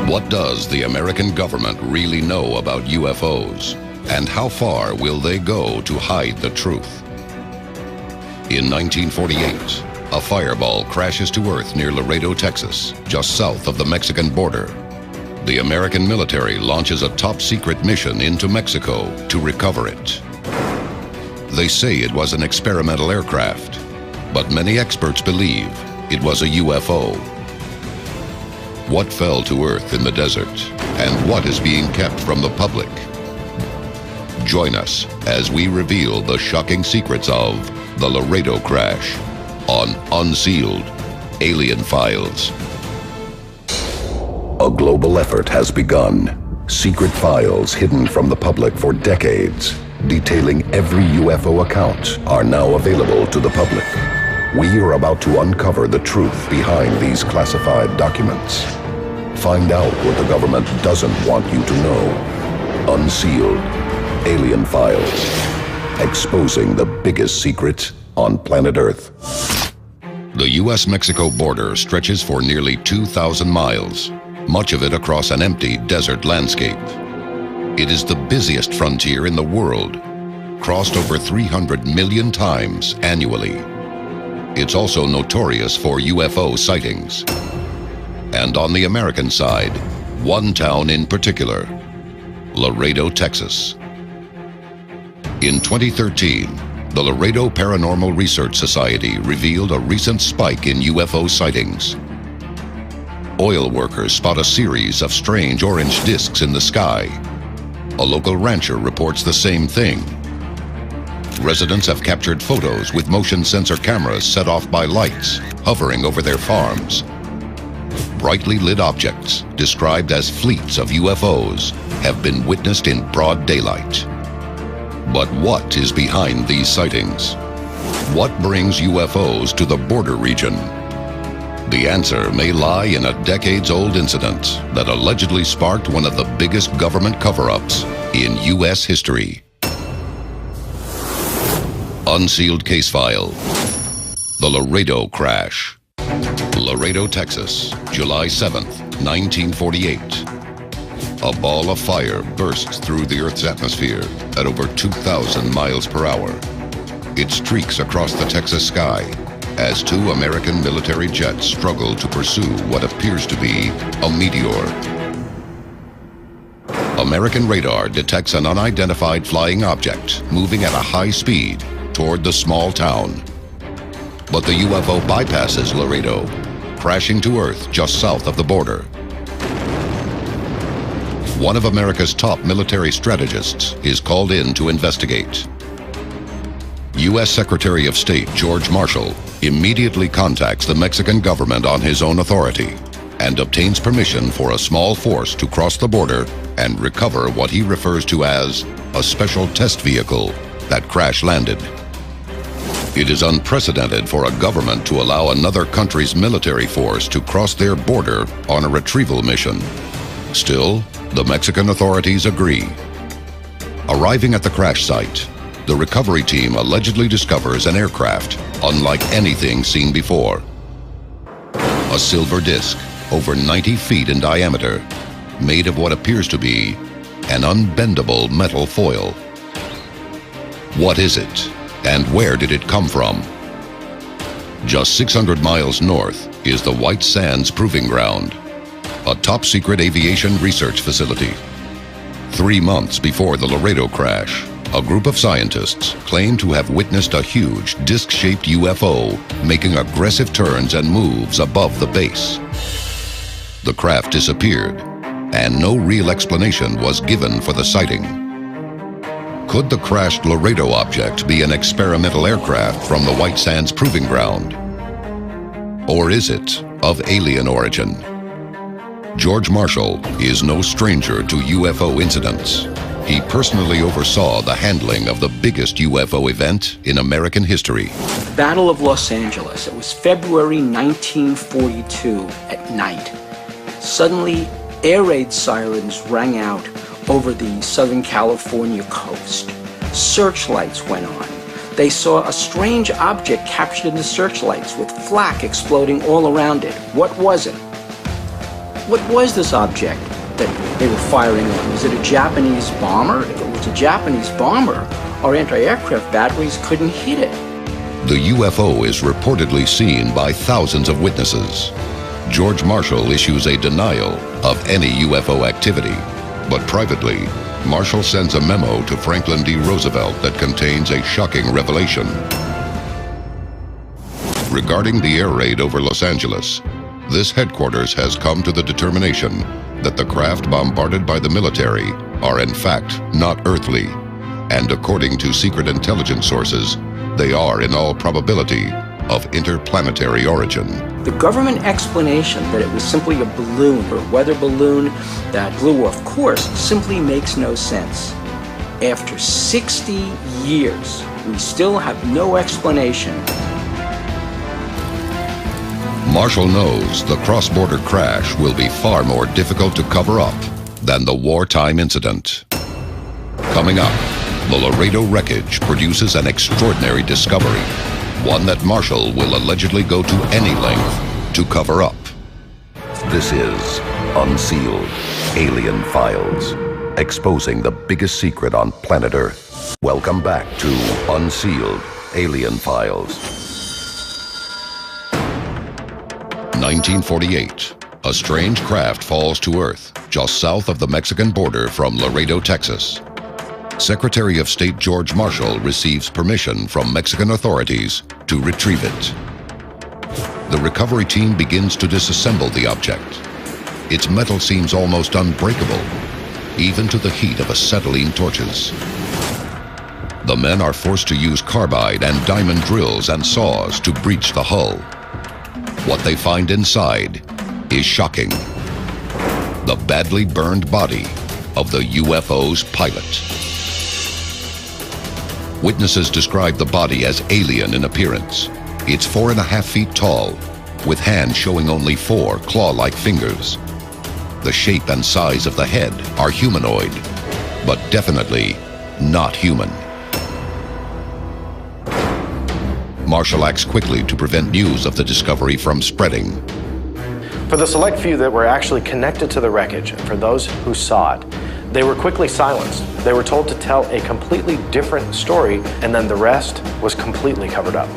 What does the American government really know about UFOs? And how far will they go to hide the truth? In 1948, a fireball crashes to Earth near Laredo, Texas, just south of the Mexican border. The American military launches a top-secret mission into Mexico to recover it. They say it was an experimental aircraft, but many experts believe it was a UFO. What fell to Earth in the desert, and what is being kept from the public? Join us as we reveal the shocking secrets of the Laredo crash on Unsealed Alien Files. A global effort has begun. Secret files hidden from the public for decades, detailing every UFO account, are now available to the public. We are about to uncover the truth behind these classified documents. Find out what the government doesn't want you to know. Unsealed Alien Files. Exposing the biggest secret on planet Earth. The US-Mexico border stretches for nearly 2,000 miles, much of it across an empty desert landscape. It is the busiest frontier in the world, crossed over 300 million times annually. It's also notorious for UFO sightings. And on the American side, one town in particular, Laredo, Texas. In 2013, the Laredo Paranormal Research Society revealed a recent spike in UFO sightings. Oil workers spot a series of strange orange discs in the sky. A local rancher reports the same thing. Residents have captured photos with motion sensor cameras set off by lights hovering over their farms. Brightly lit objects, described as fleets of UFOs, have been witnessed in broad daylight. But what is behind these sightings? What brings UFOs to the border region? The answer may lie in a decades-old incident that allegedly sparked one of the biggest government cover-ups in US history. Unsealed Case File. The Laredo Crash. Laredo, Texas, July 7th, 1948. A ball of fire bursts through the Earth's atmosphere at over 2,000 miles per hour. It streaks across the Texas sky as two American military jets struggle to pursue what appears to be a meteor. American radar detects an unidentified flying object moving at a high speed toward the small town. But the UFO bypasses Laredo, crashing to Earth just south of the border. One of America's top military strategists is called in to investigate. U.S. Secretary of State George Marshall immediately contacts the Mexican government on his own authority and obtains permission for a small force to cross the border and recover what he refers to as a special test vehicle that crash-landed. It is unprecedented for a government to allow another country's military force to cross their border on a retrieval mission. Still, the Mexican authorities agree. Arriving at the crash site, the recovery team allegedly discovers an aircraft unlike anything seen before. A silver disc, over 90 feet in diameter, made of what appears to be an unbendable metal foil. What is it, and where did it come from? Just 600 miles north is the White Sands Proving Ground, a top-secret aviation research facility. 3 months before the Laredo crash, a group of scientists claim to have witnessed a huge disc-shaped UFO making aggressive turns and moves above the base. The craft disappeared, and no real explanation was given for the sighting. Could the crashed Laredo object be an experimental aircraft from the White Sands Proving Ground? Or is it of alien origin? George Marshall is no stranger to UFO incidents. He personally oversaw the handling of the biggest UFO event in American history. Battle of Los Angeles. It was February 1942 at night. Suddenly, air raid sirens rang out over the Southern California coast. Searchlights went on. They saw a strange object captured in the searchlights with flak exploding all around it. What was it? What was this object that they were firing on? Was it a Japanese bomber? If it was a Japanese bomber, our anti-aircraft batteries couldn't hit it. The UFO is reportedly seen by thousands of witnesses. George Marshall issues a denial of any UFO activity, but privately, Marshall sends a memo to Franklin D. Roosevelt that contains a shocking revelation. Regarding the air raid over Los Angeles, this headquarters has come to the determination that the craft bombarded by the military are in fact not earthly, and according to secret intelligence sources, they are in all probability of interplanetary origin. The government explanation that it was simply a balloon or weather balloon that blew off course simply makes no sense. After 60 years, we still have no explanation. Marshall knows the cross-border crash will be far more difficult to cover up than the wartime incident. Coming up, the Laredo wreckage produces an extraordinary discovery, one that Marshall will allegedly go to any length to cover up. This is Unsealed Alien Files, exposing the biggest secret on planet Earth. Welcome back to Unsealed Alien Files. 1948. A strange craft falls to Earth just south of the Mexican border from Laredo, Texas. Secretary of State George Marshall receives permission from Mexican authorities to retrieve it. The recovery team begins to disassemble the object. Its metal seems almost unbreakable, even to the heat of acetylene torches. The men are forced to use carbide and diamond drills and saws to breach the hull. What they find inside is shocking. The badly burned body of the UFO's pilot. Witnesses describe the body as alien in appearance. It's 4.5 feet tall, with hands showing only 4 claw-like fingers. The shape and size of the head are humanoid, but definitely not human. Marshall acts quickly to prevent news of the discovery from spreading. For the select few that were actually connected to the wreckage, and for those who saw it, they were quickly silenced. They were told to tell a completely different story, and then the rest was completely covered up.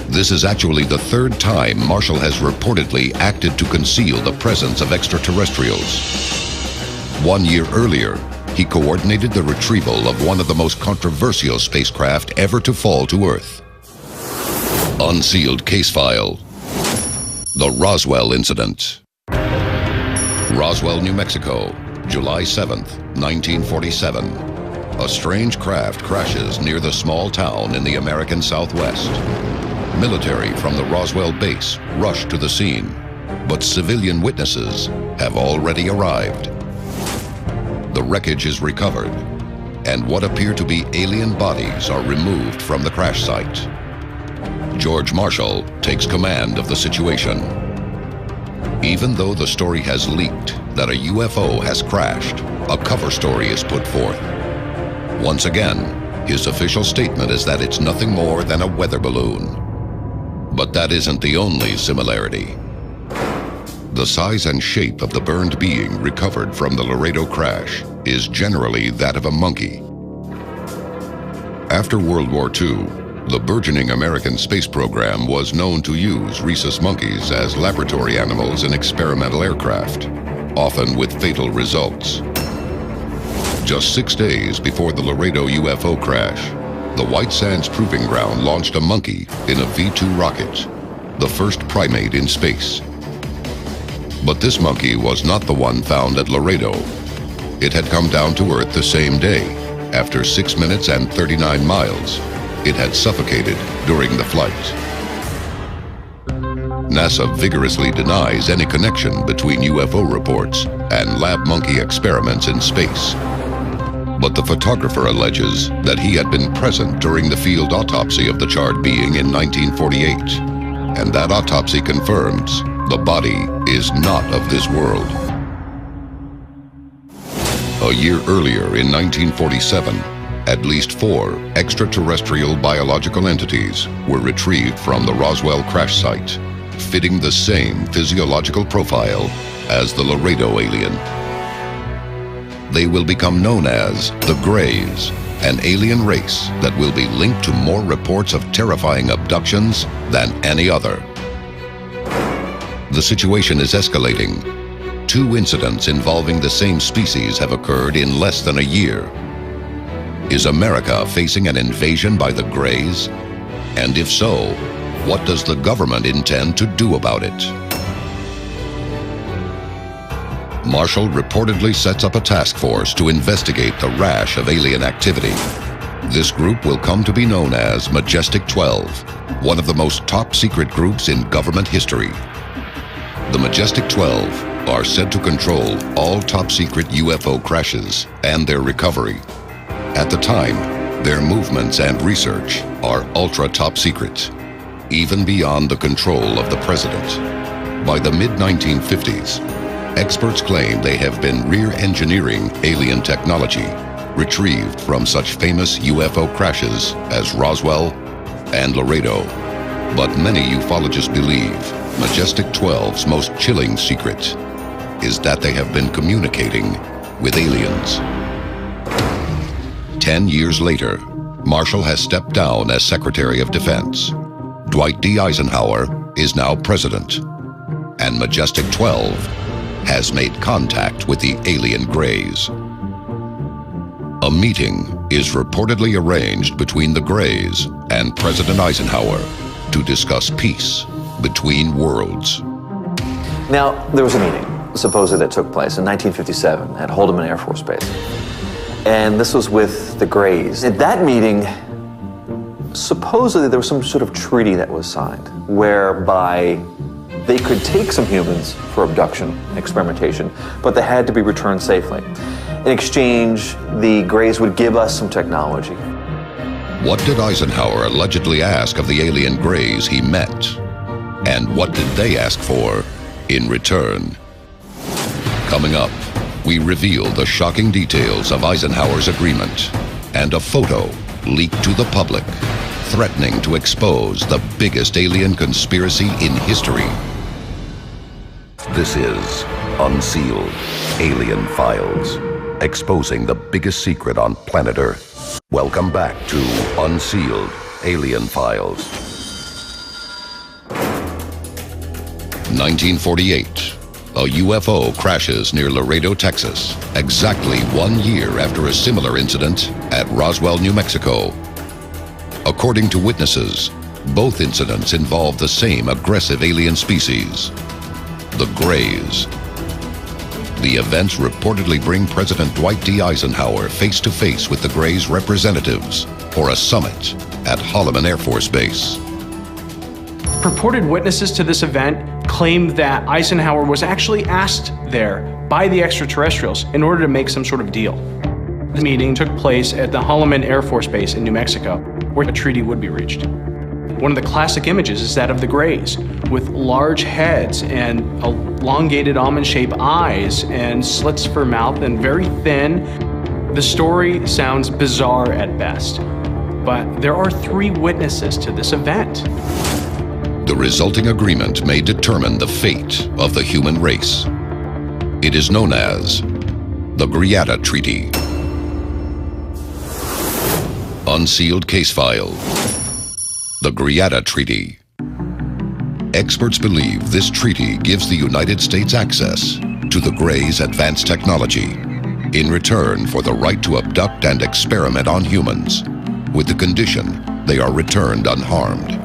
This is actually the 3rd time Marshall has reportedly acted to conceal the presence of extraterrestrials. 1 year earlier, he coordinated the retrieval of one of the most controversial spacecraft ever to fall to Earth. Unsealed case file. The Roswell Incident. Roswell, New Mexico, July 7th, 1947. A strange craft crashes near the small town in the American Southwest. Military from the Roswell base rush to the scene, but civilian witnesses have already arrived. The wreckage is recovered, and what appear to be alien bodies are removed from the crash site. George Marshall takes command of the situation. Even though the story has leaked that a UFO has crashed, a cover story is put forth. Once again, his official statement is that it's nothing more than a weather balloon. But that isn't the only similarity. The size and shape of the burned being recovered from the Laredo crash is generally that of a monkey. After World War II, the burgeoning American space program was known to use rhesus monkeys as laboratory animals in experimental aircraft, often with fatal results. Just 6 days before the Laredo UFO crash, the White Sands Proving Ground launched a monkey in a V-2 rocket, the first primate in space. But this monkey was not the one found at Laredo. It had come down to Earth the same day. After 6 minutes and 39 miles, it had suffocated during the flight. NASA vigorously denies any connection between UFO reports and lab monkey experiments in space. But the photographer alleges that he had been present during the field autopsy of the charred being in 1948, and that autopsy confirms the body is not of this world. A year earlier, in 1947, at least 4 extraterrestrial biological entities were retrieved from the Roswell crash site, fitting the same physiological profile as the Laredo alien. They will become known as the Greys, an alien race that will be linked to more reports of terrifying abductions than any other. The situation is escalating. 2 incidents involving the same species have occurred in less than a year. Is America facing an invasion by the Greys? And if so, what does the government intend to do about it? Marshall reportedly sets up a task force to investigate the rash of alien activity. This group will come to be known as Majestic 12, one of the most top-secret groups in government history. The Majestic 12 are said to control all top-secret UFO crashes and their recovery. At the time, their movements and research are ultra-top secret, even beyond the control of the president. By the mid-1950s, experts claim they have been rear-engineering alien technology retrieved from such famous UFO crashes as Roswell and Laredo. But many ufologists believe Majestic 12's most chilling secret is that they have been communicating with aliens. 10 years later, Marshall has stepped down as Secretary of Defense. Dwight D. Eisenhower is now president, and Majestic 12 has made contact with the alien Greys. A meeting is reportedly arranged between the Greys and President Eisenhower to discuss peace between worlds. Now, there was a meeting, supposedly, that took place in 1957 at Holloman Air Force Base. And this was with the Greys. At that meeting, supposedly there was some sort of treaty that was signed whereby they could take some humans for abduction, experimentation, but they had to be returned safely. In exchange, the Greys would give us some technology. What did Eisenhower allegedly ask of the alien Greys he met? And what did they ask for in return? Coming up, we reveal the shocking details of Eisenhower's agreement and a photo leaked to the public, threatening to expose the biggest alien conspiracy in history. This is Unsealed Alien Files, exposing the biggest secret on planet Earth. Welcome back to Unsealed Alien Files. 1948. A UFO crashes near Laredo, Texas, exactly 1 year after a similar incident at Roswell, New Mexico. According to witnesses, both incidents involve the same aggressive alien species, the Greys. The events reportedly bring President Dwight D. Eisenhower face-to-face with the Greys' representatives for a summit at Holloman Air Force Base. Purported witnesses to this event claimed that Eisenhower was actually asked there by the extraterrestrials in order to make some sort of deal. The meeting took place at the Holloman Air Force Base in New Mexico, where a treaty would be reached. One of the classic images is that of the Greys, with large heads and elongated almond-shaped eyes and slits for mouth and very thin. The story sounds bizarre at best, but there are 3 witnesses to this event. The resulting agreement may determine the fate of the human race. It is known as the Greada Treaty. Unsealed case file. The Greada Treaty. Experts believe this treaty gives the United States access to the Greys' advanced technology in return for the right to abduct and experiment on humans, with the condition they are returned unharmed.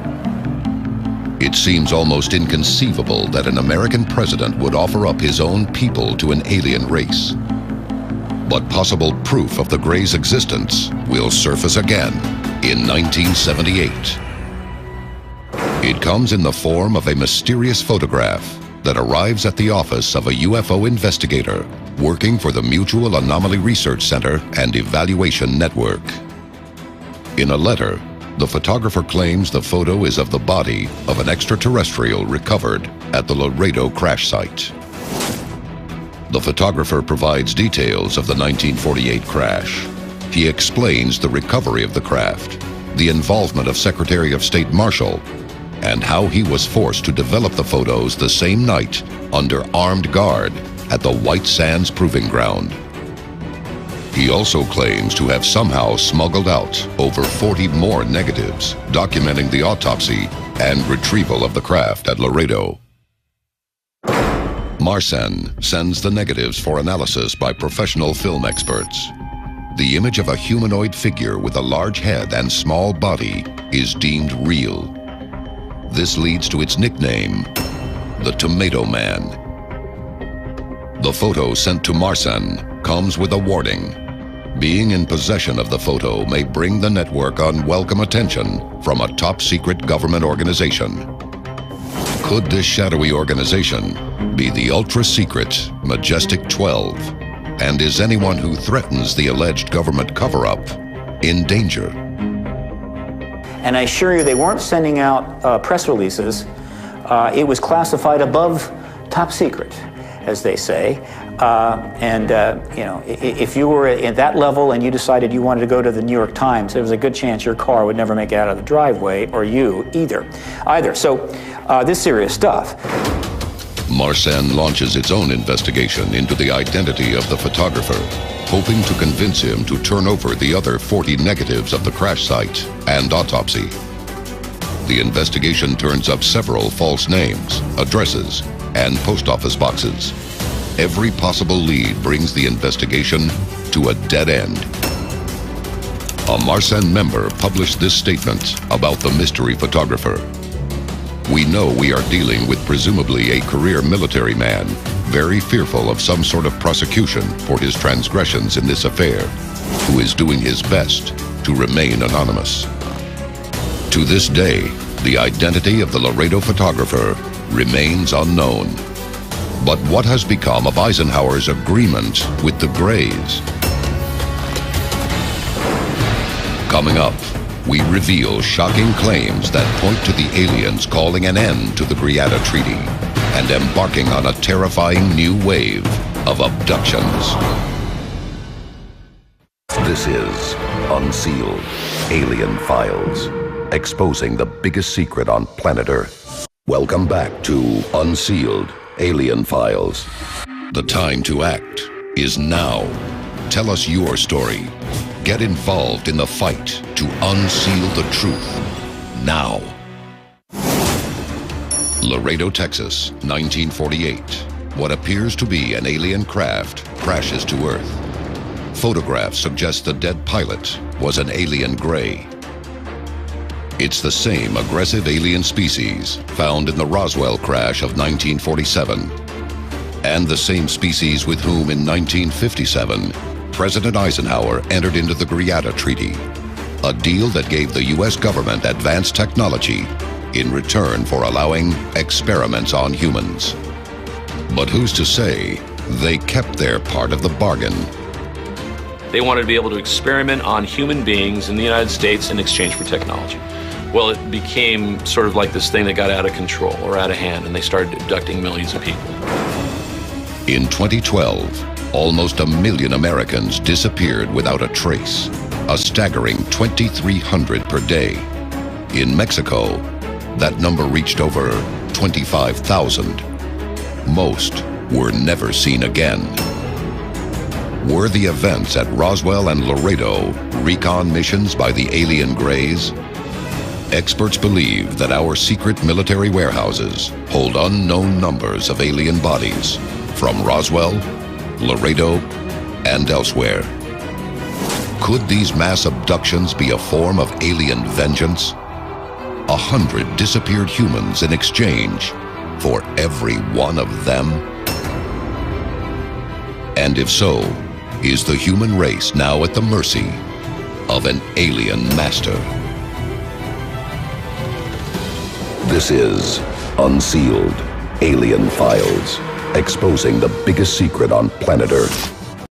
It seems almost inconceivable that an American president would offer up his own people to an alien race. But possible proof of the Greys' existence will surface again in 1978. It comes in the form of a mysterious photograph that arrives at the office of a UFO investigator working for the Mutual Anomaly Research Center and Evaluation Network. In a letter, the photographer claims the photo is of the body of an extraterrestrial recovered at the Laredo crash site. The photographer provides details of the 1948 crash. He explains the recovery of the craft, the involvement of Secretary of State Marshall, and how he was forced to develop the photos the same night under armed guard at the White Sands Proving Ground. He also claims to have somehow smuggled out over 40 more negatives documenting the autopsy and retrieval of the craft at Laredo. Marcen sends the negatives for analysis by professional film experts. The image of a humanoid figure with a large head and small body is deemed real. This leads to its nickname, the Tomato Man. The photo sent to Marcen comes with a warning. Being in possession of the photo may bring the network unwelcome attention from a top-secret government organization. Could this shadowy organization be the ultra-secret Majestic 12? And is anyone who threatens the alleged government cover-up in danger? And I assure you, they weren't sending out press releases. It was classified above top secret, as they say. You know, if you were at that level and you decided you wanted to go to the New York Times, there was a good chance your car would never make it out of the driveway, or you either. So this is serious stuff. Marcen launches its own investigation into the identity of the photographer, hoping to convince him to turn over the other 40 negatives of the crash site and autopsy. The investigation turns up several false names, addresses, and post office boxes. Every possible lead brings the investigation to a dead end. A Marcen member published this statement about the mystery photographer. We know we are dealing with presumably a career military man, very fearful of some sort of prosecution for his transgressions in this affair, who is doing his best to remain anonymous. To this day, the identity of the Laredo photographer remains unknown. But what has become of Eisenhower's agreement with the Greys? Coming up, we reveal shocking claims that point to the aliens calling an end to the Greada Treaty and embarking on a terrifying new wave of abductions. This is Unsealed Alien Files, exposing the biggest secret on planet Earth. Welcome back to Unsealed Alien Files. The time to act is now. Tell us your story. Get involved in the fight to unseal the truth now. Laredo, Texas, 1948. What appears to be an alien craft crashes to Earth. Photographs suggest the dead pilot was an alien Grey. It's the same aggressive alien species found in the Roswell crash of 1947, and the same species with whom in 1957, President Eisenhower entered into the Greada Treaty, a deal that gave the U.S. government advanced technology in return for allowing experiments on humans. But who's to say they kept their part of the bargain? They wanted to be able to experiment on human beings in the United States in exchange for technology. Well, it became sort of like this thing that got out of control or out of hand, and they started abducting millions of people. In 2012, almost 1 million Americans disappeared without a trace, a staggering 2,300 per day. In Mexico, that number reached over 25,000. Most were never seen again. Were the events at Roswell and Laredo recon missions by the alien Greys? Experts believe that our secret military warehouses hold unknown numbers of alien bodies from Roswell, Laredo, and elsewhere. Could these mass abductions be a form of alien vengeance? 100 disappeared humans in exchange for every one of them? And if so, is the human race now at the mercy of an alien master? This is Unsealed Alien Files, exposing the biggest secret on planet Earth.